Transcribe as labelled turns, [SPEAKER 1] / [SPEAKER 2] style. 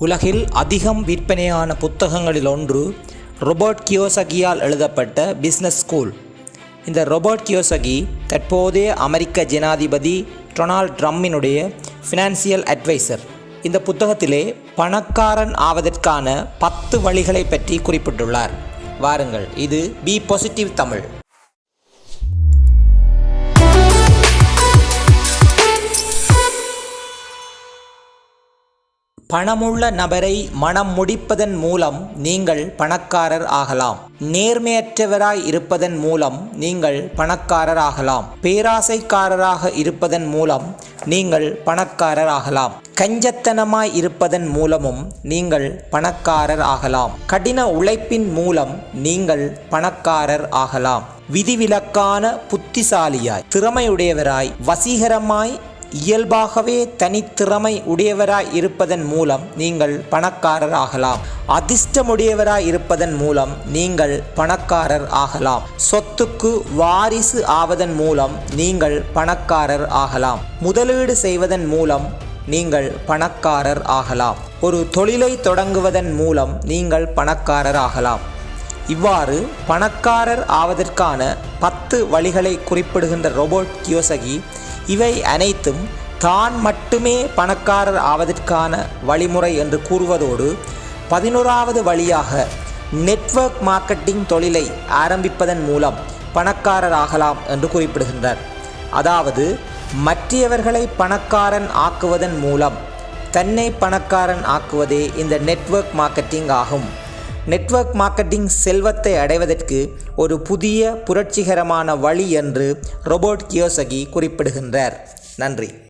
[SPEAKER 1] உலகில் அதிகம் விற்பனையான புத்தகங்களில் ஒன்று ரொபர்ட் கியோசகியால் எழுதப்பட்ட பிஸ்னஸ் ஸ்கூல். இந்த ரொபர்ட் கியோசகி தற்போதைய அமெரிக்க ஜனாதிபதி டொனால்ட் ட்ரம்பினுடைய ஃபினான்சியல் அட்வைசர். இந்த புத்தகத்திலே பணக்காரன் ஆவதற்கான 10 வழிகளை பற்றி குறிப்பிட்டுள்ளார். வாருங்கள், இது பி பாசிட்டிவ் தமிழ். பணமுள்ள நபரை மனம் முடிப்பதன் மூலம் நீங்கள் பணக்காரர் ஆகலாம். நேர்மையற்றவராய் இருப்பதன் மூலம் நீங்கள் பணக்காரர் ஆகலாம். பேராசைக்காரராக இருப்பதன் மூலம் நீங்கள் பணக்காரர் ஆகலாம். கஞ்சத்தனமாய் இருப்பதன் மூலமும் நீங்கள் பணக்காரர் ஆகலாம். கடின உழைப்பின் மூலம் நீங்கள் பணக்காரர் ஆகலாம். விதிவிலக்கான புத்திசாலியாய், திறமையுடையவராய், வசீகரமாய், இயல்பாகவே தனித்திறமை உடையவராய் இருப்பதன் மூலம் நீங்கள் பணக்காரர் ஆகலாம். அதிர்ஷ்டமுடையவராய் இருப்பதன் மூலம் நீங்கள் பணக்காரர் ஆகலாம். சொத்துக்கு வாரிசு ஆவதன் மூலம் நீங்கள் பணக்காரர் ஆகலாம். முதலீடு செய்வதன் மூலம் நீங்கள் பணக்காரர் ஆகலாம். ஒரு தொழிலை தொடங்குவதன் மூலம் நீங்கள் பணக்காரர் ஆகலாம். இவ்வாறு பணக்காரர் ஆவதற்கான 10 வழிகளை குறிப்பிடுகின்ற ரொபர்ட் கியோசகி இவை அனைத்தும் தான் மட்டுமே பணக்காரர் ஆவதற்கான வழிமுறை என்று கூறுவதோடு 11வது வழியாக நெட்வொர்க் மார்க்கெட்டிங் தொழிலை ஆரம்பிப்பதன் மூலம் பணக்காரர் ஆகலாம் என்று குறிப்பிடுகின்றார். அதாவது மற்றவர்களை பணக்காரன் ஆக்குவதன் மூலம் தன்னை பணக்காரன் ஆக்குவதே இந்த நெட்வொர்க் மார்க்கெட்டிங் ஆகும். நெட்வொர்க் மார்க்கெட்டிங் செல்வத்தை அடைவதற்கு ஒரு புதிய புரட்சிகரமான வழி என்று ரொபர்ட் கியோசகி குறிப்பிடுகின்றார். நன்றி.